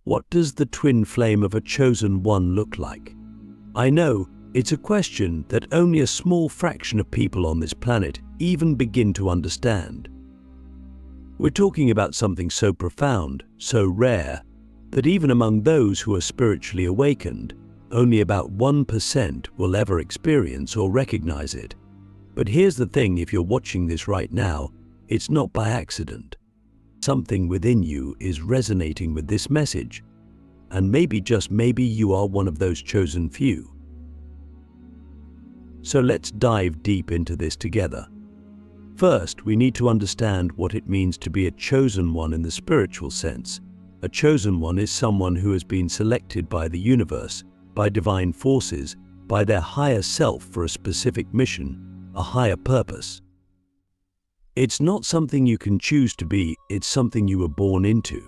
What does the twin flame of a chosen one look like? I know it's a question that only a small fraction of people on this planet even begin to understand. We're talking about something so profound, so rare, that even among those who are spiritually awakened, only about 1% will ever experience or recognize it. But here's the thing, if you're watching this right now, it's not by accident. Something within you is resonating with this message, and maybe, just maybe, you are one of those chosen few. So let's dive deep into this together. First, we need to understand what it means to be a chosen one in the spiritual sense. A chosen one is someone who has been selected by the universe, by divine forces, by their higher self for a specific mission, a higher purpose. It's not something you can choose to be, it's something you were born into.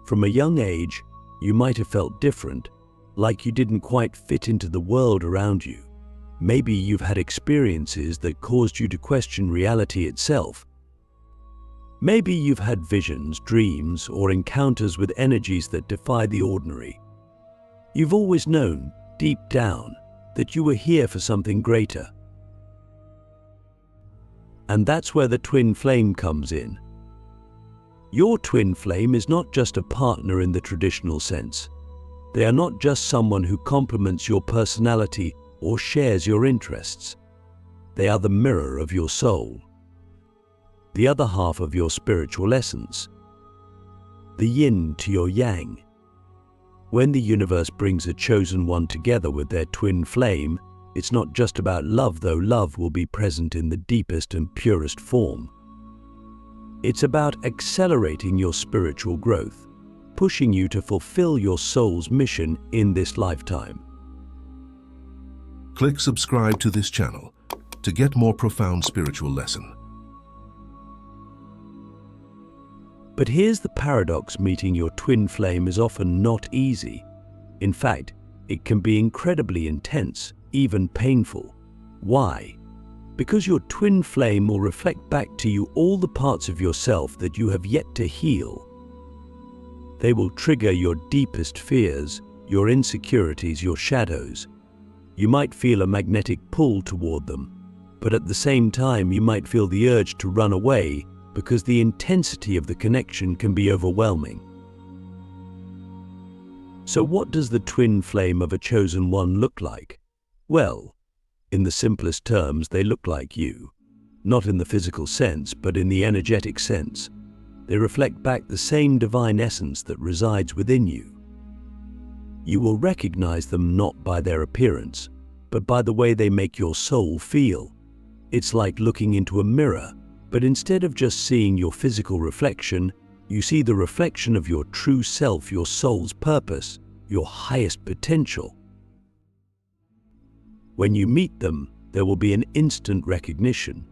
From a young age, you might have felt different, like you didn't quite fit into the world around you. Maybe you've had experiences that caused you to question reality itself. Maybe you've had visions, dreams, or encounters with energies that defy the ordinary. You've always known, deep down, that you were here for something greater. And that's where the twin flame comes in. Your twin flame is not just a partner in the traditional sense. They are not just someone who complements your personality or shares your interests. They are the mirror of your soul, the other half of your spiritual essence, the yin to your yang. When the universe brings a chosen one together with their twin flame, it's not just about love, though love will be present in the deepest and purest form. It's about accelerating your spiritual growth, pushing you to fulfill your soul's mission in this lifetime. Click subscribe to this channel to get more profound spiritual lesson. But here's the paradox: meeting your twin flame is often not easy. In fact, it can be incredibly intense, even painful. Why? Because your twin flame will reflect back to you all the parts of yourself that you have yet to heal. They will trigger your deepest fears, your insecurities, your shadows. You might feel a magnetic pull toward them, but at the same time you might feel the urge to run away because the intensity of the connection can be overwhelming. So what does the twin flame of a chosen one look like? Well, in the simplest terms, they look like you. Not in the physical sense, but in the energetic sense. They reflect back the same divine essence that resides within you. You will recognize them not by their appearance, but by the way they make your soul feel. It's like looking into a mirror, but instead of just seeing your physical reflection, you see the reflection of your true self, your soul's purpose, your highest potential. When you meet them, there will be an instant recognition.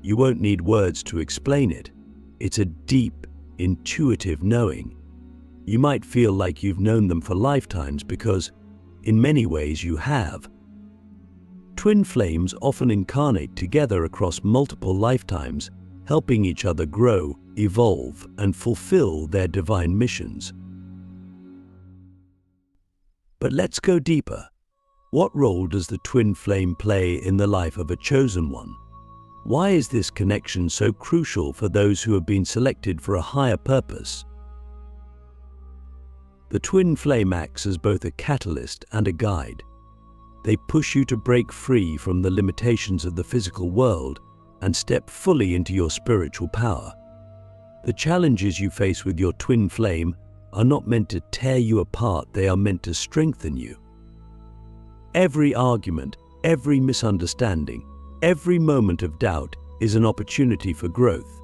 You won't need words to explain it. It's a deep, intuitive knowing. You might feel like you've known them for lifetimes because, in many ways, you have. Twin flames often incarnate together across multiple lifetimes, helping each other grow, evolve, and fulfill their divine missions. But let's go deeper. What role does the twin flame play in the life of a chosen one? Why is this connection so crucial for those who have been selected for a higher purpose? The twin flame acts as both a catalyst and a guide. They push you to break free from the limitations of the physical world and step fully into your spiritual power. The challenges you face with your twin flame are not meant to tear you apart, they are meant to strengthen you. Every argument, every misunderstanding, every moment of doubt is an opportunity for growth.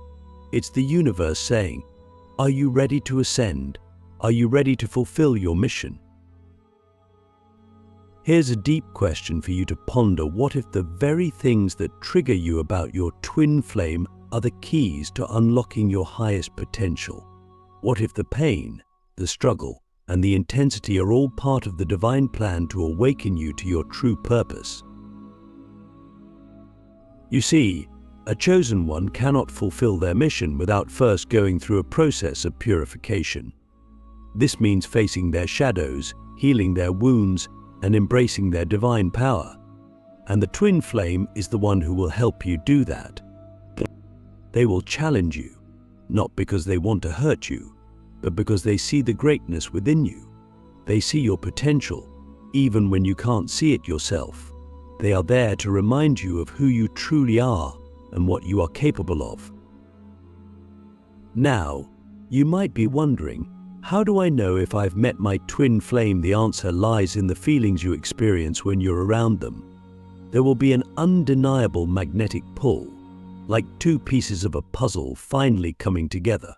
It's the universe saying, "Are you ready to ascend? Are you ready to fulfill your mission?" Here's a deep question for you to ponder. What if the very things that trigger you about your twin flame are the keys to unlocking your highest potential? What if the pain, the struggle, and the intensity are all part of the divine plan to awaken you to your true purpose? You see, a chosen one cannot fulfill their mission without first going through a process of purification. This means facing their shadows, healing their wounds, and embracing their divine power. And the twin flame is the one who will help you do that. They will challenge you, not because they want to hurt you, but because they see the greatness within you. They see your potential, even when you can't see it yourself. They are there to remind you of who you truly are and what you are capable of. Now, you might be wondering, how do I know if I've met my twin flame? The answer lies in the feelings you experience when you're around them. There will be an undeniable magnetic pull, like two pieces of a puzzle finally coming together.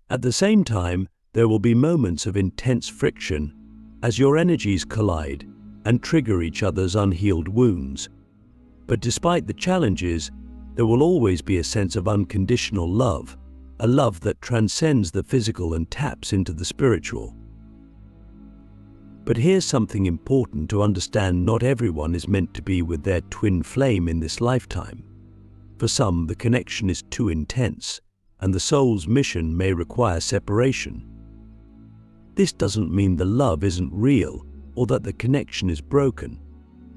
At the same time, there will be moments of intense friction as your energies collide and trigger each other's unhealed wounds. But despite the challenges, there will always be a sense of unconditional love, a love that transcends the physical and taps into the spiritual. But here's something important to understand: not everyone is meant to be with their twin flame in this lifetime. For some, the connection is too intense, and the soul's mission may require separation. This doesn't mean the love isn't real or that the connection is broken.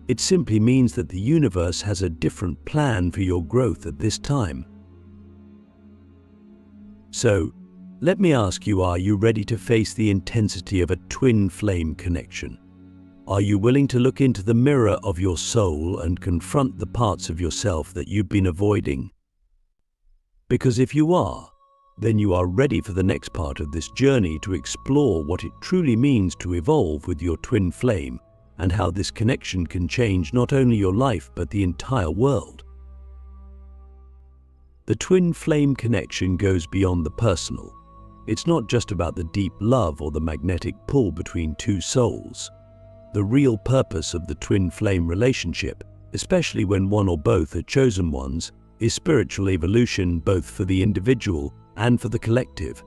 It simply means that the universe has a different plan for your growth at this time. So, let me ask you, are you ready to face the intensity of a twin flame connection? Are you willing to look into the mirror of your soul and confront the parts of yourself that you've been avoiding? Because if you are, then you are ready for the next part of this journey to explore what it truly means to evolve with your twin flame and how this connection can change not only your life but the entire world. The twin flame connection goes beyond the personal. It's not just about the deep love or the magnetic pull between two souls. The real purpose of the twin flame relationship, especially when one or both are chosen ones, is spiritual evolution, both for the individual and for the collective.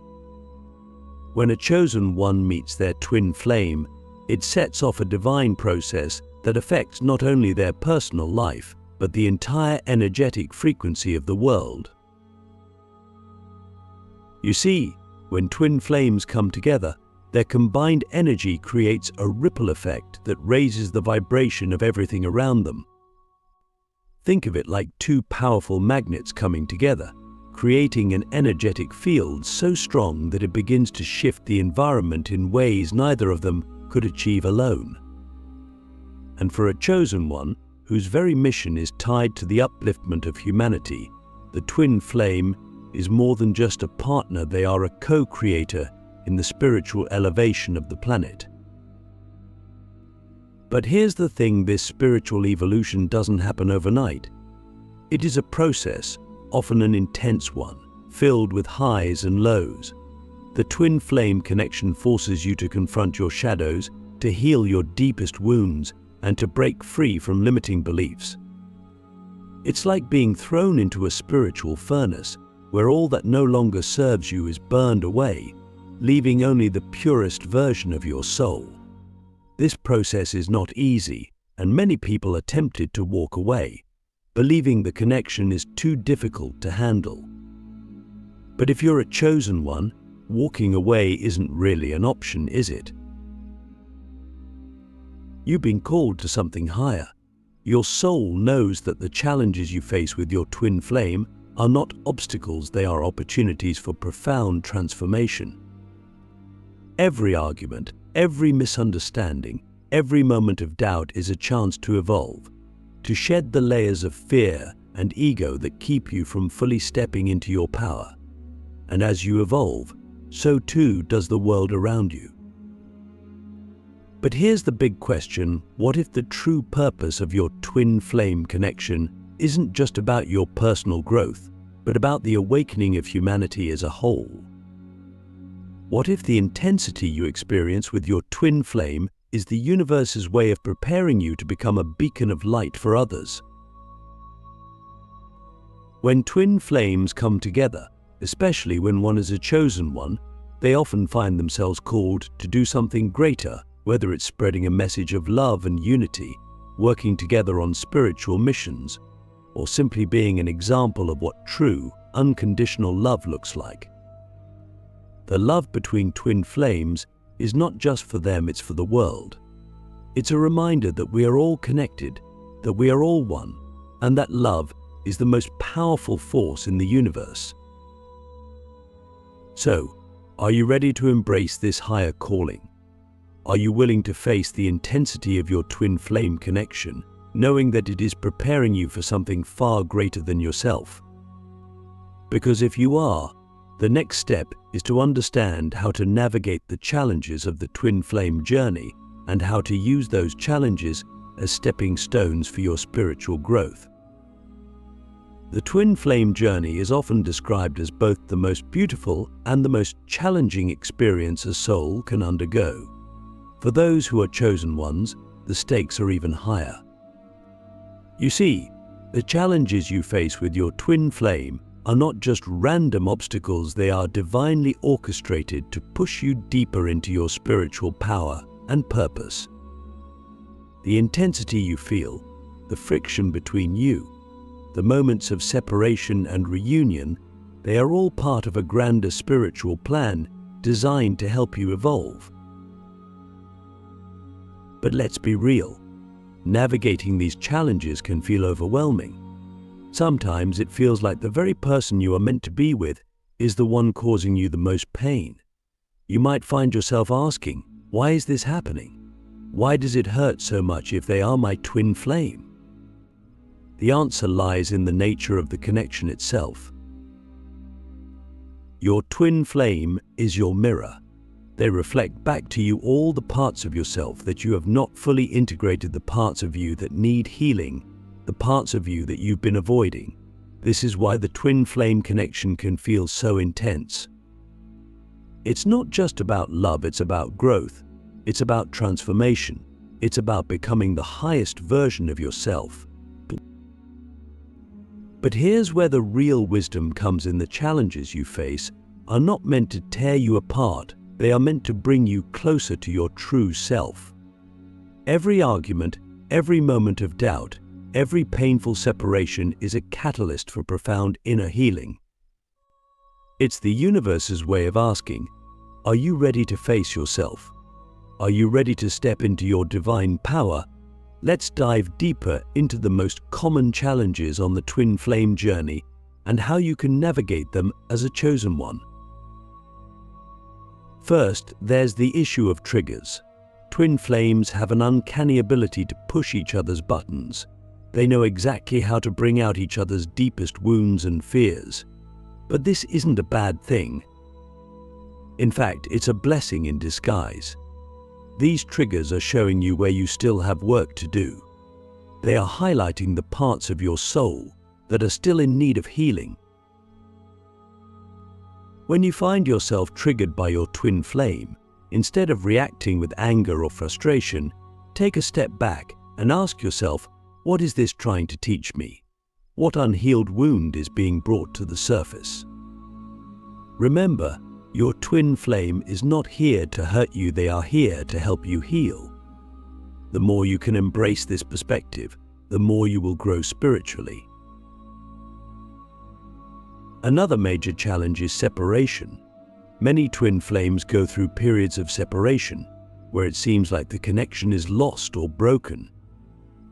When a chosen one meets their twin flame, it sets off a divine process that affects not only their personal life, but the entire energetic frequency of the world. You see, when twin flames come together, their combined energy creates a ripple effect that raises the vibration of everything around them. Think of it like two powerful magnets coming together, creating an energetic field so strong that it begins to shift the environment in ways neither of them could achieve alone. And for a chosen one, whose very mission is tied to the upliftment of humanity, the twin flame is more than just a partner. They are a co-creator in the spiritual elevation of the planet. But here's the thing: this spiritual evolution doesn't happen overnight. It is a process, often an intense one, filled with highs and lows. The twin flame connection forces you to confront your shadows, to heal your deepest wounds, and to break free from limiting beliefs. It's like being thrown into a spiritual furnace, where all that no longer serves you is burned away, leaving only the purest version of your soul. This process is not easy, and many people are tempted to walk away, believing the connection is too difficult to handle. But if you're a chosen one, walking away isn't really an option, is it? You've been called to something higher. Your soul knows that the challenges you face with your twin flame are not obstacles, they are opportunities for profound transformation. Every argument, every misunderstanding, every moment of doubt is a chance to evolve, to shed the layers of fear and ego that keep you from fully stepping into your power. And as you evolve, so too does the world around you. But here's the big question: what if the true purpose of your twin flame connection isn't just about your personal growth, but about the awakening of humanity as a whole? What if the intensity you experience with your twin flame is the universe's way of preparing you to become a beacon of light for others? When twin flames come together, especially when one is a chosen one, they often find themselves called to do something greater, whether it's spreading a message of love and unity, working together on spiritual missions, or simply being an example of what true, unconditional love looks like. The love between twin flames is not just for them, it's for the world. It's a reminder that we are all connected, that we are all one, and that love is the most powerful force in the universe. So, are you ready to embrace this higher calling? Are you willing to face the intensity of your twin flame connection, knowing that it is preparing you for something far greater than yourself? Because if you are, the next step is to understand how to navigate the challenges of the twin flame journey and how to use those challenges as stepping stones for your spiritual growth. The twin flame journey is often described as both the most beautiful and the most challenging experience a soul can undergo. For those who are chosen ones, the stakes are even higher. You see, the challenges you face with your twin flame are not just random obstacles, they are divinely orchestrated to push you deeper into your spiritual power and purpose. The intensity you feel, the friction between you, the moments of separation and reunion, they are all part of a grander spiritual plan designed to help you evolve. But let's be real, navigating these challenges can feel overwhelming. Sometimes it feels like the very person you are meant to be with is the one causing you the most pain. You might find yourself asking, why is this happening? Why does it hurt so much if they are my twin flame? The answer lies in the nature of the connection itself. Your twin flame is your mirror. They reflect back to you all the parts of yourself that you have not fully integrated, the parts of you that need healing, the parts of you that you've been avoiding. This is why the twin flame connection can feel so intense. It's not just about love, it's about growth. It's about transformation. It's about becoming the highest version of yourself. But here's where the real wisdom comes in. The challenges you face are not meant to tear you apart. They are meant to bring you closer to your true self. Every argument, every moment of doubt, every painful separation is a catalyst for profound inner healing. It's the universe's way of asking, are you ready to face yourself? Are you ready to step into your divine power? Let's dive deeper into the most common challenges on the twin flame journey and how you can navigate them as a chosen one. First, there's the issue of triggers. Twin flames have an uncanny ability to push each other's buttons. They know exactly how to bring out each other's deepest wounds and fears. But this isn't a bad thing. In fact, it's a blessing in disguise. These triggers are showing you where you still have work to do. They are highlighting the parts of your soul that are still in need of healing. When you find yourself triggered by your twin flame, instead of reacting with anger or frustration, take a step back and ask yourself, what is this trying to teach me? What unhealed wound is being brought to the surface? Remember, your twin flame is not here to hurt you, they are here to help you heal. The more you can embrace this perspective, the more you will grow spiritually. Another major challenge is separation. Many twin flames go through periods of separation, where it seems like the connection is lost or broken.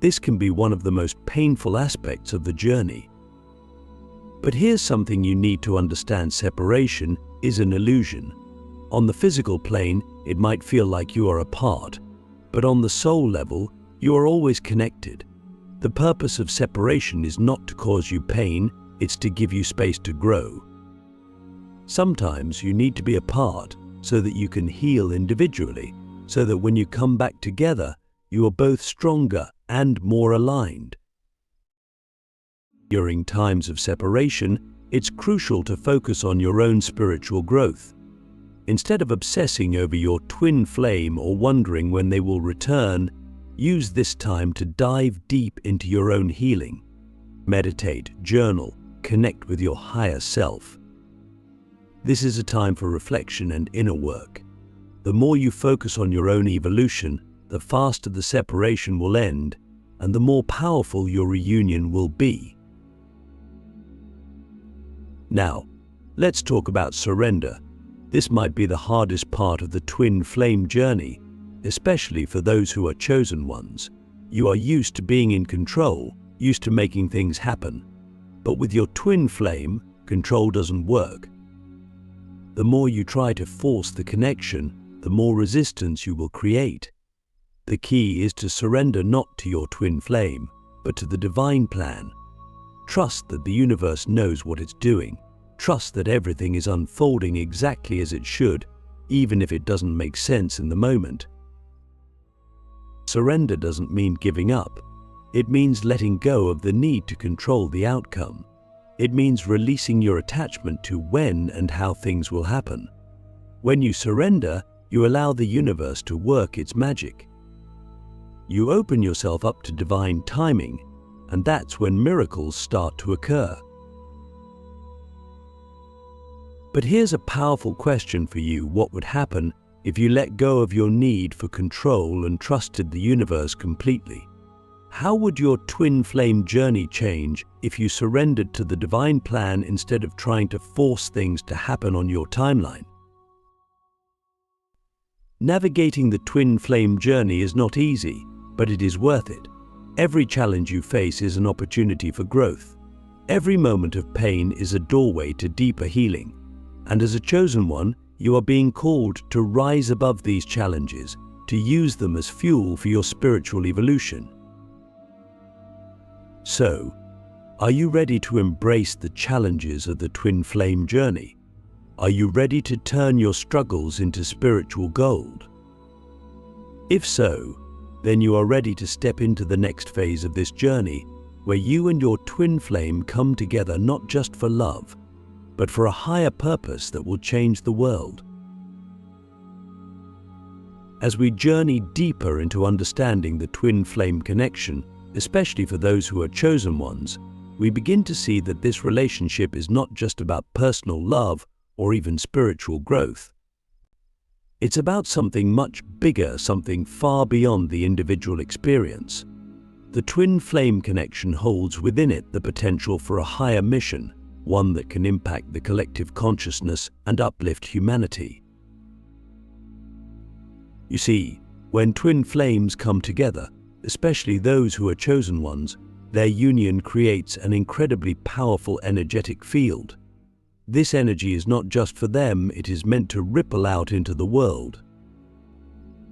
This can be one of the most painful aspects of the journey. But here's something you need to understand: separation is an illusion. On the physical plane, it might feel like you are apart, but on the soul level, you are always connected. The purpose of separation is not to cause you pain, it's to give you space to grow. Sometimes you need to be apart so that you can heal individually, so that when you come back together, you are both stronger and more aligned. During times of separation, it's crucial to focus on your own spiritual growth. Instead of obsessing over your twin flame or wondering when they will return, use this time to dive deep into your own healing. Meditate, journal, connect with your higher self. This is a time for reflection and inner work. The more you focus on your own evolution, the faster the separation will end, and the more powerful your reunion will be. Now, let's talk about surrender. This might be the hardest part of the twin flame journey, especially for those who are chosen ones. You are used to being in control, used to making things happen. But with your twin flame, control doesn't work. The more you try to force the connection, the more resistance you will create. The key is to surrender not to your twin flame, but to the divine plan. Trust that the universe knows what it's doing. Trust that everything is unfolding exactly as it should, even if it doesn't make sense in the moment. Surrender doesn't mean giving up. It means letting go of the need to control the outcome. It means releasing your attachment to when and how things will happen. When you surrender, you allow the universe to work its magic. You open yourself up to divine timing, and that's when miracles start to occur. But here's a powerful question for you. What would happen if you let go of your need for control and trusted the universe completely? How would your twin flame journey change if you surrendered to the divine plan instead of trying to force things to happen on your timeline? Navigating the twin flame journey is not easy, but it is worth it. Every challenge you face is an opportunity for growth. Every moment of pain is a doorway to deeper healing. And as a chosen one, you are being called to rise above these challenges, to use them as fuel for your spiritual evolution. So, are you ready to embrace the challenges of the twin flame journey? Are you ready to turn your struggles into spiritual gold? If so, then you are ready to step into the next phase of this journey, where you and your twin flame come together not just for love, but for a higher purpose that will change the world. As we journey deeper into understanding the twin flame connection, especially for those who are chosen ones, we begin to see that this relationship is not just about personal love or even spiritual growth. It's about something much bigger, something far beyond the individual experience. The twin flame connection holds within it the potential for a higher mission, one that can impact the collective consciousness and uplift humanity. You see, when twin flames come together, especially those who are chosen ones, their union creates an incredibly powerful energetic field. This energy is not just for them, it is meant to ripple out into the world.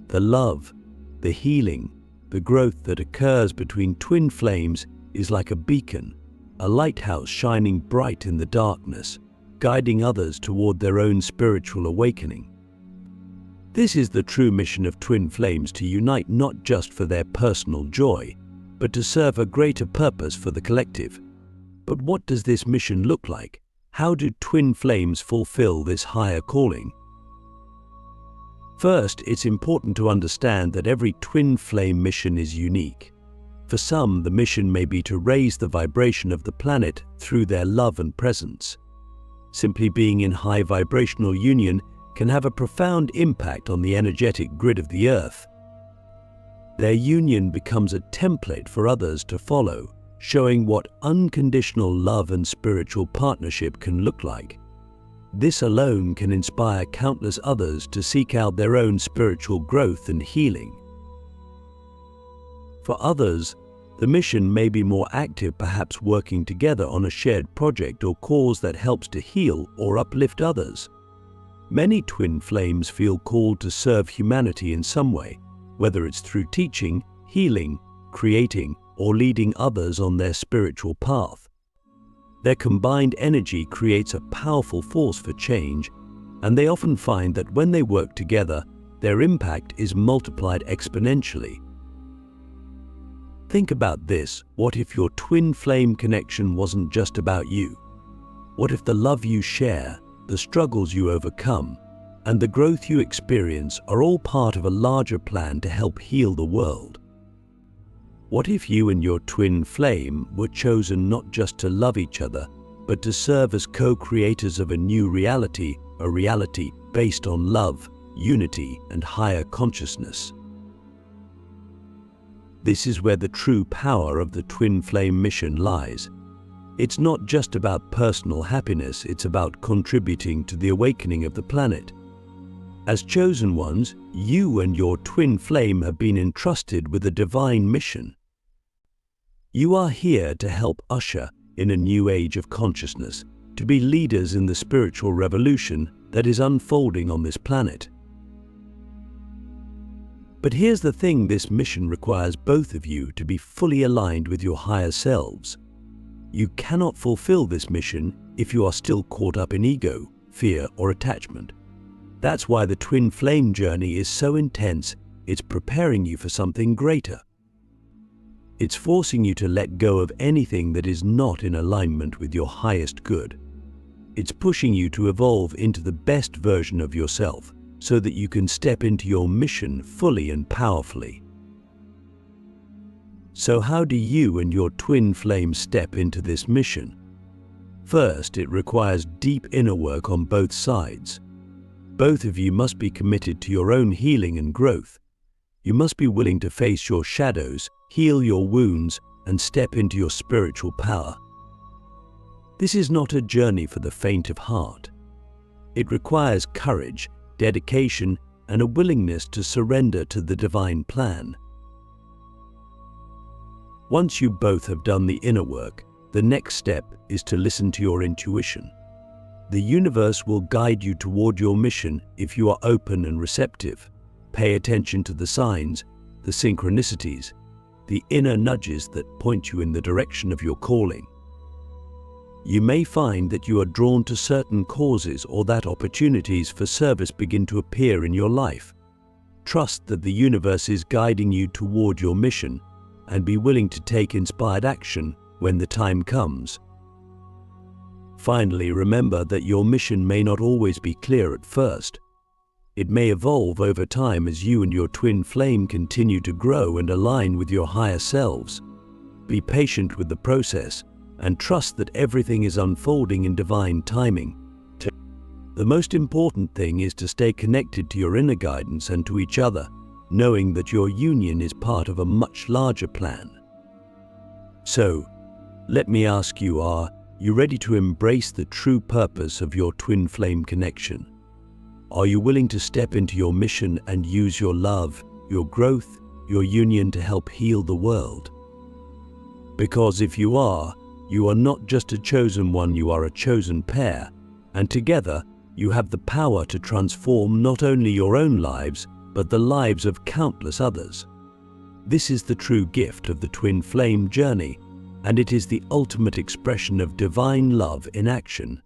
The love, the healing, the growth that occurs between twin flames is like a beacon, a lighthouse shining bright in the darkness, guiding others toward their own spiritual awakening. This is the true mission of twin flames, to unite not just for their personal joy, but to serve a greater purpose for the collective. But what does this mission look like? How do twin flames fulfill this higher calling? First, it's important to understand that every twin flame mission is unique. For some, the mission may be to raise the vibration of the planet through their love and presence. Simply being in high vibrational union can have a profound impact on the energetic grid of the earth. Their union becomes a template for others to follow, showing what unconditional love and spiritual partnership can look like. This alone can inspire countless others to seek out their own spiritual growth and healing. For others, the mission may be more active, perhaps working together on a shared project or cause that helps to heal or uplift others. Many twin flames feel called to serve humanity in some way, whether it's through teaching, healing, creating, or leading others on their spiritual path. Their combined energy creates a powerful force for change, and they often find that when they work together, their impact is multiplied exponentially. Think about this. What if your twin flame connection wasn't just about you? What if the love you share, the struggles you overcome, and the growth you experience are all part of a larger plan to help heal the world? What if you and your twin flame were chosen not just to love each other, but to serve as co-creators of a new reality, a reality based on love, unity, and higher consciousness? This is where the true power of the twin flame mission lies. It's not just about personal happiness, it's about contributing to the awakening of the planet. As chosen ones, you and your twin flame have been entrusted with a divine mission. You are here to help usher in a new age of consciousness, to be leaders in the spiritual revolution that is unfolding on this planet. But here's the thing, this mission requires both of you to be fully aligned with your higher selves. You cannot fulfill this mission if you are still caught up in ego, fear, or attachment. That's why the twin flame journey is so intense. It's preparing you for something greater. It's forcing you to let go of anything that is not in alignment with your highest good. It's pushing you to evolve into the best version of yourself so that you can step into your mission fully and powerfully. So how do you and your twin flame step into this mission? First, it requires deep inner work on both sides. Both of you must be committed to your own healing and growth. You must be willing to face your shadows, heal your wounds, and step into your spiritual power. This is not a journey for the faint of heart. It requires courage, dedication, and a willingness to surrender to the divine plan. Once you both have done the inner work, the next step is to listen to your intuition. The universe will guide you toward your mission if you are open and receptive. Pay attention to the signs, the synchronicities, the inner nudges that point you in the direction of your calling. You may find that you are drawn to certain causes or that opportunities for service begin to appear in your life. Trust that the universe is guiding you toward your mission and be willing to take inspired action when the time comes. Finally, remember that your mission may not always be clear at first. It may evolve over time as you and your twin flame continue to grow and align with your higher selves. Be patient with the process and trust that everything is unfolding in divine timing. The most important thing is to stay connected to your inner guidance and to each other, knowing that your union is part of a much larger plan. So, let me ask you, are you ready to embrace the true purpose of your twin flame connection? Are you willing to step into your mission and use your love, your growth, your union to help heal the world? Because if you are not just a chosen one, you are a chosen pair, and together you have the power to transform not only your own lives, but the lives of countless others. This is the true gift of the twin flame journey, and it is the ultimate expression of divine love in action.